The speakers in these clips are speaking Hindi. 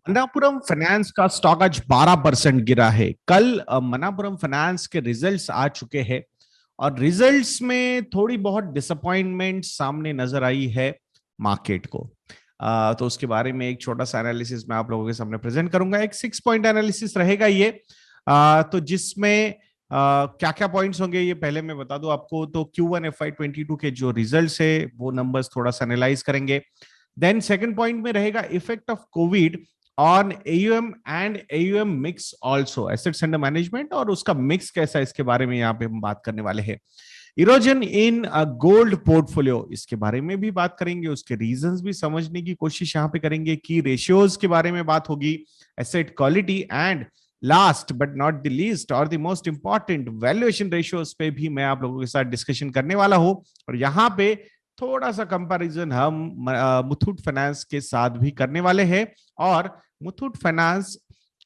मनापुरम फाइनेंस का स्टॉक आज 12% गिरा है। कल मनापुरम फाइनेंस के रिजल्ट्स आ चुके हैं और रिजल्ट्स में थोड़ी बहुत डिसअपॉइंटमेंट सामने नजर आई है मार्केट को। तो उसके बारे में एक छोटा सा एनालिसिस मैं आप लोगों के सामने प्रेजेंट करूंगा। एक 6 पॉइंट एनालिसिस रहेगा ये। तो जिसमें क्या क्या पॉइंट्स होंगे ये पहले मैं बता दूं आपको। तो Q1 FY22 के जो रिजल्ट्स है वो नंबर्स थोड़ा सा एनालाइज करेंगे। देन सेकंड पॉइंट में रहेगा effect of Covid on AUM and AUM mix also, assets under management, और उसका मिक्स कैसा है इसके बारे में यहाँ पे हम बात करने वाले हैं। इरोजन इन गोल्ड पोर्टफोलियो, इसके बारे में भी बात करेंगे, उसके रीजंस भी समझने की कोशिश यहाँ पे करेंगे। की रेशियोज के बारे में बात होगी, asset quality, and last but not the least और the most important valuation ratios पे भी मैं आप लोगों के साथ डिस्कशन करने वाला हूं। और यहाँ पे थोड़ा सा कंपैरिजन हम मुथूट फाइनेंस के साथ भी करने वाले हैं। और Muthoot finance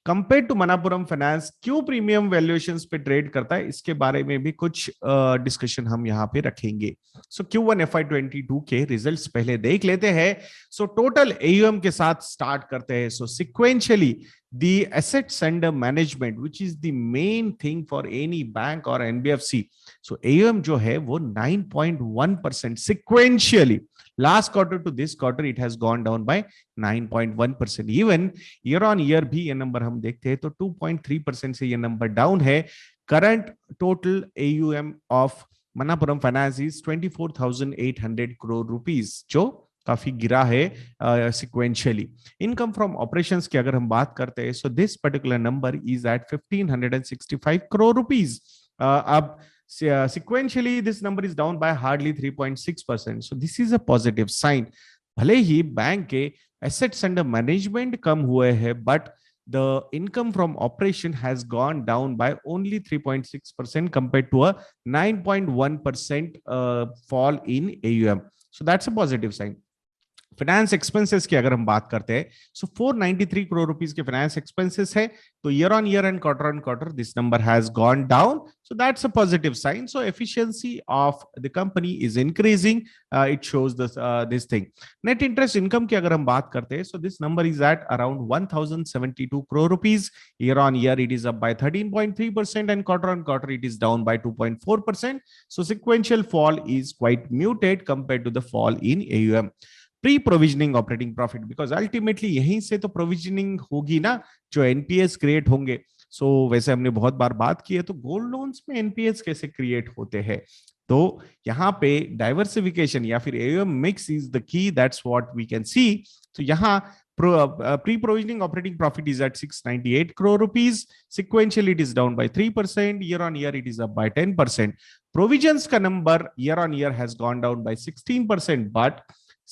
compare to Manappuram finance क्यों प्रीमियम वैल्यूएशंस पे ट्रेड करता है इसके बारे में भी कुछ डिस्कशन हम यहाँ पे रखेंगे। सो Q1 FY22 के रिजल्ट्स पहले देख लेते हैं। सो टोटल AUM के साथ स्टार्ट करते हैं। सो sequentially the assets under management which is the main thing for any bank or NBFC, so AUM जो है वो 9.1% sequentially, last quarter to this quarter it has gone down by 9.1%. even year on year भी ये नंबर हम देखते हैं तो 2.3% से ये नंबर डाउन है। Current total AUM of Manappuram finance is 24,800 crore rupees, जो काफी गिरा है सिक्वेंशियली। इनकम फ्रॉम ऑपरेशंस की अगर हम बात करते हैं, so this particular number is at 1,565 crore rupees. अब sequentially this number is down by hardly 3.6%, so this is a positive sign. भले ही बैंक के assets under management कम हुए हैं, but the income from operation has gone down by only 3.6% compared to a 9.1% fall in AUM, so that's a positive sign. Finance expenses की अगर हम बात करते हैं, सो 493 करोड़ रुपीस के फाइनेंस एक्सपेंसेस है। तो year on year and quarter on quarter this number has gone down, so that's a positive sign. So efficiency of the company is increasing, it shows this thing. Net interest income की अगर हम बात करते हैं, so this number is at around 1072 crore rupees. Year on year it is up by 13.3% and quarter on quarter it is down by 2.4%, so sequential fall is quite muted compare to the fall in AUM। Pre provisioning operating profit, because ultimately यहीं से तो प्रोविजनिंग होगी ना, जो NPS क्रिएट होंगे। सो वैसे हमने बहुत बार बात की है, तो गोल्ड लोन्स में NPS कैसे क्रिएट होते हैं, तो यहाँ पे डाइवर्सिफिकेशन या फिर AUM mix is the key, that's what we can see. तो यहाँ pre provisioning operating profit is at 698 crore rupees. Sequentially it is down by 3%, year on year it is up by 10%। Provisions का number year on year has gone down by 16%, but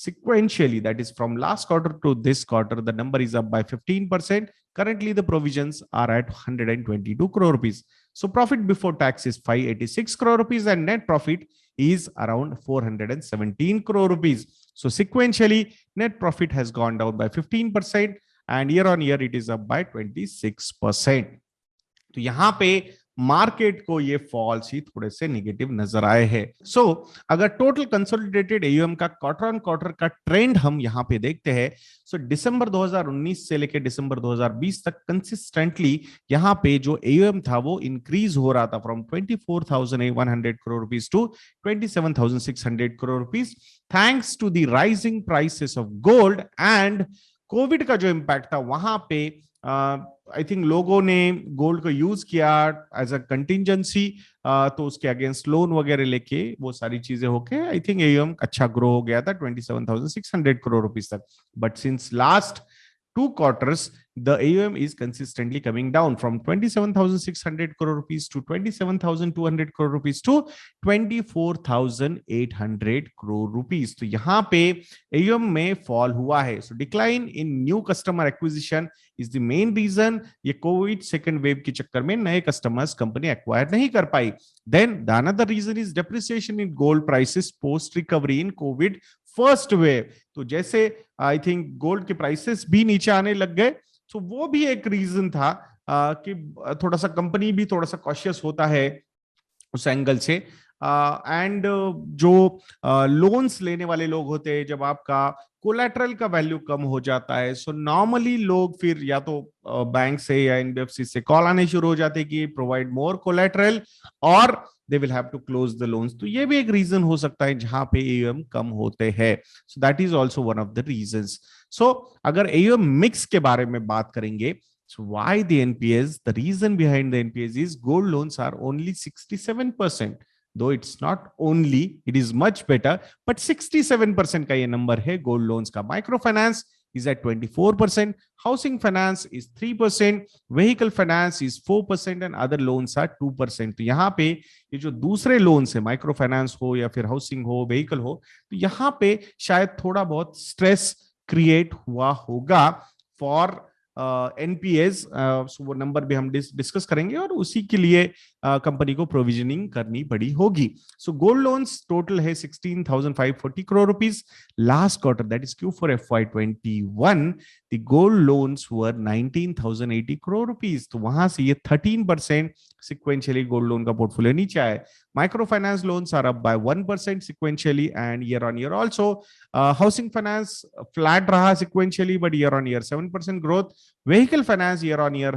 sequentially, that is from last quarter to this quarter, the number is up by 15%. Currently the provisions are at 122 crore rupees. So profit before tax is 586 crore rupees and net profit is around 417 crore rupees. So sequentially net profit has gone down by 15% and year on year it is up by 26%. तो यहाँ पे मार्केट को ये फॉल्स ही थोड़े से नेगेटिव नजर आए हैं। सो अगर टोटल कंसोलिडेटेड AUM का क्वार्टर ऑन क्वार्टर का ट्रेंड हम यहाँ पे देखते हैं, सो दिसंबर 2019 से लेकर दिसंबर 2020 तक कंसिस्टेंटली यहाँ पे जो AUM था वो इंक्रीज हो रहा था, from 24,100 crore rupees to 27,600 crore rupees, thanks to the rising prices of gold and COVID का जो इम्पैक्ट था वहां पे आई थिंक लोगों ने गोल्ड को यूज किया एज अ कंटिंजेंसी, तो उसके अगेंस्ट लोन वगैरह लेके वो सारी चीजें होके आई थिंक AUM अच्छा ग्रो हो गया था 27,600 करोड़ रुपीस तक। But since last 2 quarters, the AUM is consistently coming down from 27,600 crore rupees to 27,200 crore rupees to 24,800 crore rupees. तो यहाँ पे AUM में फॉल हुआ है. So decline in new customer acquisition is the main reason. ये कोविड सेकेंड वेव के चक्कर में नए कस्टमर्स कंपनी एक्वायर नहीं कर पाई. Then the another reason is depreciation in gold prices post recovery in COVID first wave. तो जैसे आई थिंक गोल्ड के प्राइसेस भी नीचे आने लग गए, तो वो भी एक रीजन था कि थोड़ा सा कंपनी भी थोड़ा सा कॉशियस होता है उस एंगल से. एंड जो लोन्स लेने वाले लोग होते हैं, जब आपका कोलेटरल का वैल्यू कम हो जाता है, सो नॉर्मली लोग फिर या तो बैंक से या एनबीएफसी से कॉल आने शुरू हो जाते हैं कि प्रोवाइड मोर कोलेटरल, और they will have to close the loans. तो ये भी एक रीजन हो सकता है जहां पे एयूएम कम होते हैं। So that is also one of the reasons. So अगर एयूएम मिक्स के बारे में बात करेंगे, so why the NPS? The reason behind the NPS is gold loans are only 67%. Though it's not only, it is much better, but 67% का ये नंबर है गोल्ड लोन्स का। Micro finance is at 24%, housing finance is 3%, vehicle finance is 4% and other loans are 2%। तो यहाँ पे ये जो दूसरे लोन्स है, माइक्रो फाइनेंस हो या फिर हाउसिंग हो, व्हीकल हो, तो यहाँ पे शायद थोड़ा बहुत स्ट्रेस क्रिएट हुआ होगा फॉर एनपीएस। वो नंबर भी हम डिस्कस करेंगे और उसी के लिए कंपनी को प्रोविजनिंग करनी पड़ी होगी। सो गोल्ड लोन्स टोटल है 16,540 crore rupees. Last quarter, that is Q4 FY21, the gold loans were 19,080 crore rupees. तो वहां से ये 13% सिक्वेंशियली गोल्ड लोन का पोर्टफोलियो नीचे आया। Micro finance loans are up by 1% sequentially and year on year also. Housing finance flat रहा sequentially but year on year 7% growth. Vehicle finance year on year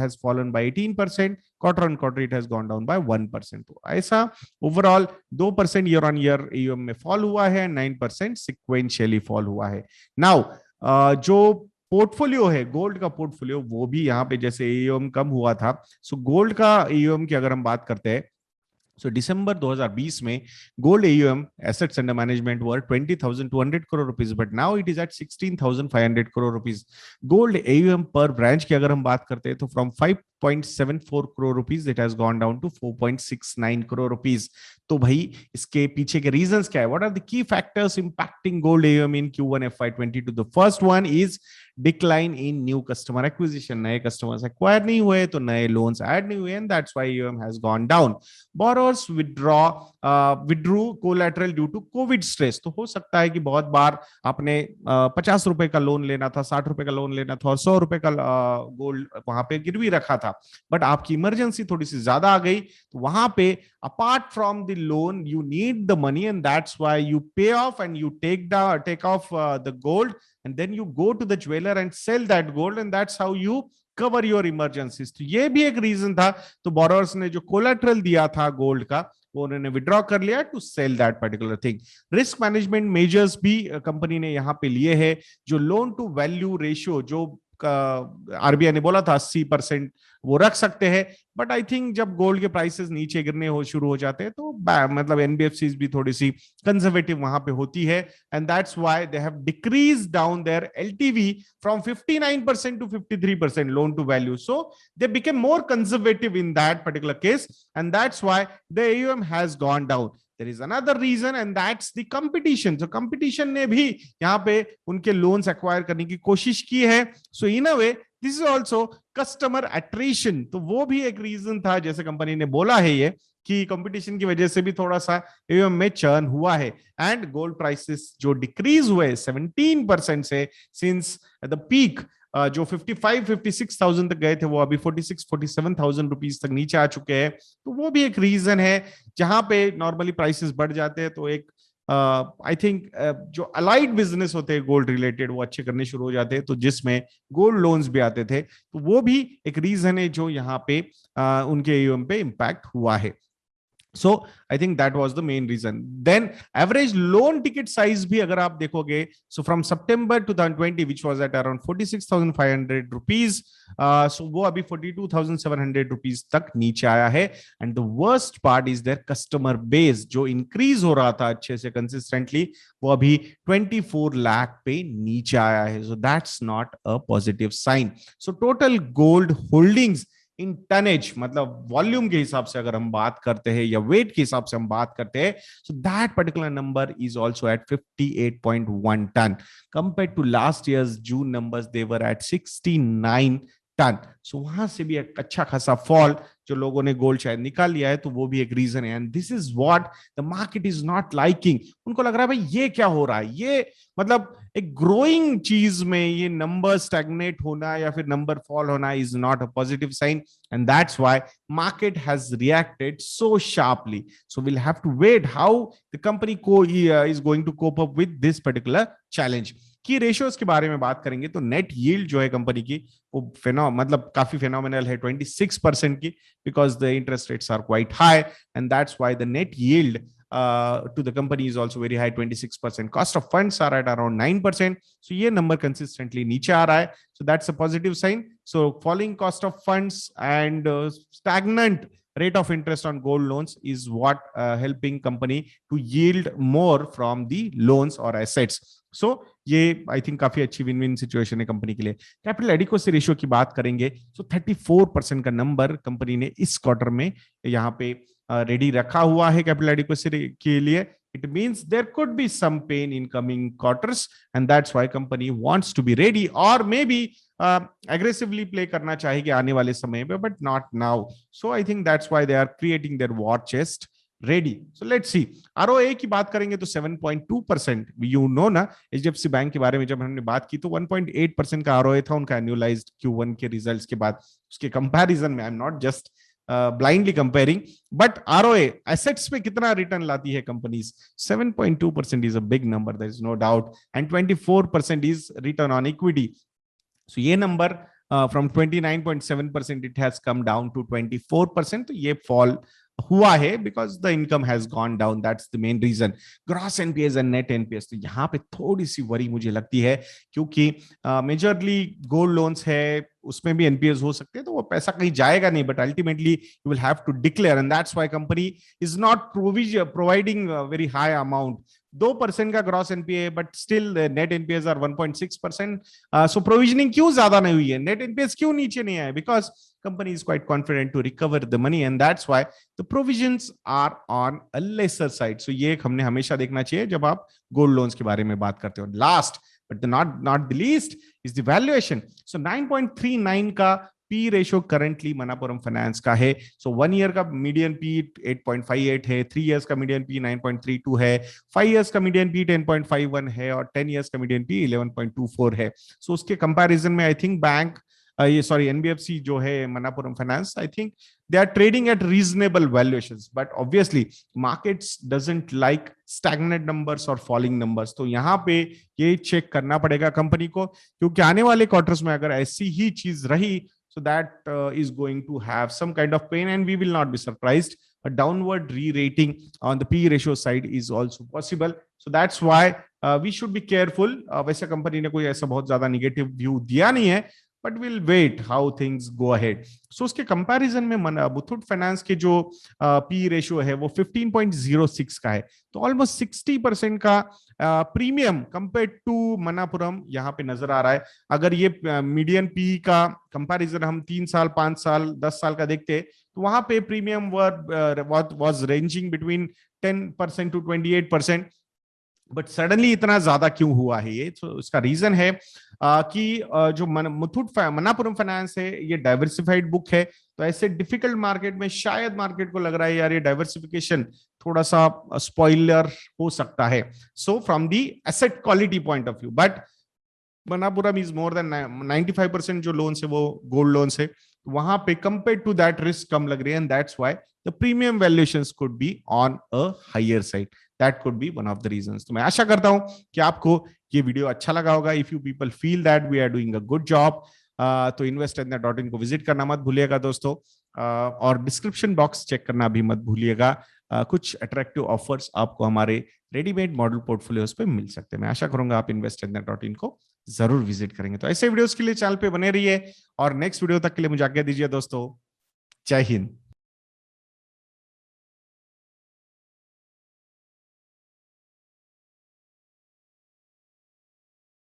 has fallen by 18%. Quarter on quarter it has gone down by 1%. तो ऐसा overall 2% year on year AUM में फॉल हुआ है, 9% सिक्वेंशियली फॉल हुआ है। नाउ जो पोर्टफोलियो है, गोल्ड का पोर्टफोलियो, वो भी यहाँ पे जैसे एयूएम कम हुआ था, सो गोल्ड का एयूएम की अगर हम बात करते हैं, सो दिसंबर 2020 में gold AUM assets under management were 20,200 crore rupees, but now it is at 16,500 crore rupees. Gold AUM पर ब्रांच की अगर हम बात करते हैं तो from 5.74 crore rupees it has gone down to 4.69 crore rupees. तो भाई इसके पीछे के रीजंस क्या है? What are the key factors impacting gold AUM in Q1 FY22? The first one is decline in new customer acquisition. नए कस्टमर्स एक्वायर नहीं हुए तो नए लोन्स ऐड नहीं हुए and that's why AUM has gone down. Borrowers withdrew collateral due to COVID stress. तो हो सकता है कि बहुत बार आपने 50 रुपए का लोन लेना था, 60 रुपए का लोन लेना था और 100 रुपए का गोल्ड वहां पे गिरवी रखा था, बट आपकी इमरजेंसी थोड़ी सी ज्यादा आ गई, तो वहां पे apart from the loan you need the money and that's why you pay off and you take off the gold and then you go to the jeweler and sell that gold and that's how you cover your emergencies। तो ये भी एक रीजन था। तो बोरोवर्स ने जो कोलैटरल दिया था गोल्ड का वो उन्होंने विड्रॉ कर लिया to sell that particular thing. Risk management measures भी कंपनी ने यहाँ पे लिए हैं। जो लोन टू वैल्यू रेशियो जो आरबीआई ने बोला था 80% वो रख सकते हैं, बट आई थिंक जब गोल्ड के प्राइसेस नीचे गिरने शुरू हो जाते हैं तो मतलब एनबीएफसीज भी थोड़ी सी कंजर्वेटिव वहां पे होती है and that's why they have decrease down their LTV from 59% to 53% loan to value. So they became more conservative in that particular case and that's why the AUM has gone down. There is another reason and that's the competition. So competition ने भी यहाँ पे उनके loans acquire करने की कोशिश की है। So in a way this is also customer attrition। तो वो भी एक reason था, जैसे कंपनी ने बोला है ये कि कंपटीशन की वजह से भी थोड़ा सा एयूएम में चर्न हुआ है एंड गोल्ड प्राइसेस जो डिक्रीज हुए 17% से सिंस द पीक जो 55-56,000 तक गए थे वो अभी 46-47,000 रुपीज तक नीचे आ चुके हैं। तो वो भी एक रीजन है जहां पे नॉर्मली प्राइसेस बढ़ जाते हैं तो एक आई थिंक जो अलाइड बिजनेस होते हैं गोल्ड रिलेटेड वो अच्छे करने शुरू हो जाते हैं, तो जिसमें गोल्ड लोन्स भी आते थे, तो वो भी एक रीजन है जो यहाँ पे उनके एयूएम पे इम्पैक्ट हुआ है। So I think that was the main reason. Then average loan ticket size भी अगर आप देखोगे, so from September 2020 which was at around 46,500 rupees, so वो अभी 42,700 rupees तक नीचे आया है। And the worst part is their customer base जो increase हो रहा था अच्छे से consistently, वो अभी 24 लाख पे नीचे आया है। So that's not a positive sign. So total gold holdings in tonnage मतलब वॉल्यूम के हिसाब से अगर हम बात करते हैं या वेट के हिसाब से हम बात करते हैं, so that particular number is also at 58.1 ton compared to last years June numbers, they were at 69 ton. So वहां से भी एक अच्छा खासा फॉल जो लोगों ने गोल्ड शायद निकाल लिया है, तो वो भी एक रीजन है। And this is what the market is not liking. उनको लग रहा है भाई ये क्या हो रहा है, ये मतलब एक ग्रोइंग चीज में ये नंबर स्टैग्नेट होना या फिर नंबर फॉल होना is not a positive sign. And that's why market has reacted so sharply. So we'll have to wait how the company is going to cope up with this particular challenge. की रेशियोज के बारे में बात करेंगे तो नेट यील्ड जो है कंपनी की वो मतलब काफी फेनोमिनल है 26% की, because the interest rates are quite high and that's why the net yield to the company is also very high, 26%. Cost of funds are at around 9%. So ये number consistently नीचे आ रहा है. So that's a positive sign. So falling cost of funds and stagnant rate of interest on gold loans is what helping company to yield more from the loans or assets. So ये आई थिंक काफी अच्छी विन विन सिचुएशन है कंपनी के लिए. कैपिटल एडिक्वेसी रेशियो की बात करेंगे तो 34% का नंबर कंपनी ने इस क्वार्टर में यहाँ पे रेडी रखा हुआ है कैपिटल एडिक्वेसी के लिए. It means there could be some pain in coming quarters, and that's why company wants to be ready or maybe aggressively play करना चाहेगी आने वाले समय में, but not now. So I think that's why they are creating their war chest ready. So let's see. ROA की बात करेंगे तो 7.2%. You know ना, HDFC बैंक के बारे में जब हमने बात की तो 1.8% का ROA था उनका एनुअलाइज्ड Q1 के रिजल्ट्स के बाद. उसके कंपैरिजन में I am not just blindly comparing, but ROA assets पे कितना रिटर्न लाती है companies? 7.2% is a big number, there is no doubt, and 24% is return on equity. So ये number from 29.7% it has come down to 24%. तो ये fall हुआ है because the income has gone down, that's the main reason. Gross NPAs and net NPAs, तो यहाँ पे थोड़ी सी वरी मुझे लगती है क्योंकि मेजरली गोल्ड लोन्स है, उसमें भी एनपीएस हो सकते हैं, तो वो पैसा कहीं जाएगा नहीं, but ultimately you will have to declare and that's why company is not providing very high amount. 2% का gross NPA but still net NPAs are 1.6%. So provisioning क्यों ज्यादा नहीं हुई है, नेट एनपीएस क्यों नीचे नहीं आए? Because company is quite confident to recover the money and that's why the provisions are on a lesser side. So ये हमने हमेशा देखना चाहिए जब आप गोल्ड लोन्स के बारे में बात करते हो. Last but not the least is the valuation. So 9.39 का P ratio currently Manappuram finance का है. सो 1 ईयर का मीडियन P 8.58 है, 3 इयर्स का मीडियन P 9.32 है, 5 इयर्स का मीडियन P 10.51 है और 10 इयर्स का मीडियन P 11.24 है. सो उसके कंपैरिजन में आई थिंक बैंक ये सॉरी एनबीएफसी जो है Manappuram finance, I think they are trading at reasonable valuations, but obviously markets doesn't like stagnant numbers or falling numbers. तो यहाँ पे ये चेक करना पड़ेगा कंपनी को, क्योंकि आने वाले क्वार्टर्स में अगर ऐसी ही चीज रही, so that is going to have some kind of pain and we will not be surprised. A downward re-rating on the P ratio side is also possible. So that's why we should be careful. वैसे कंपनी ने कोई ऐसा बहुत ज्यादा नेगेटिव व्यू दिया नहीं है, but we'll wait how things go ahead. So उसके कंपैरिजन में मुथूट फाइनेंस के जो पी रेशियो है वो 15.06 का है, तो ऑलमोस्ट 60% का प्रीमियम कंपेयर टू मनापुरम यहाँ पे नजर आ रहा है. अगर ये मीडियन पी का कंपैरिजन हम 3 साल 5 साल 10 साल का देखते तो वहां पे premium was ranging between 10% to 28%. But suddenly इतना ज्यादा क्यों हुआ है ये? तो इसका रीजन है कि जो मुथूट मनापुरम फाइनेंस है ये डाइवर्सिफाइड बुक है, तो ऐसे डिफिकल्ट मार्केट में शायद मार्केट को लग रहा है यार ये डाइवर्सिफिकेशन थोड़ा सा स्पॉइलर हो सकता है. So from the asset quality point of view, but Manappuram is more than 95% जो लोन्स है वो गोल्ड लोन्स है, वहां पे कंपेयर टू दैट रिस्क कम लग रही है and that's why the premium valuations could be on a higher side. That could be one of the reasons. तो मैं आशा करता हूं कि आपको ये वीडियो अच्छा लगा होगा. If you people feel that we are doing a good job, तो investindia.in को विजिट करना मत भूलिएगा दोस्तों, और डिस्क्रिप्शन बॉक्स चेक करना भी मत भूलिएगा. कुछ अट्रैक्टिव ऑफर्स आपको हमारे रेडीमेड मॉडल पोर्टफोलियोज पे मिल सकते हैं. मैं आशा करूंगा आप investindia.in को जरूर विजिट करेंगे. तो ऐसे वीडियोस के लिए चैनल पे बने रहिए और नेक्स्ट वीडियो तक के लिए मुझे आज्ञा दीजिए दोस्तों. जय हिंद.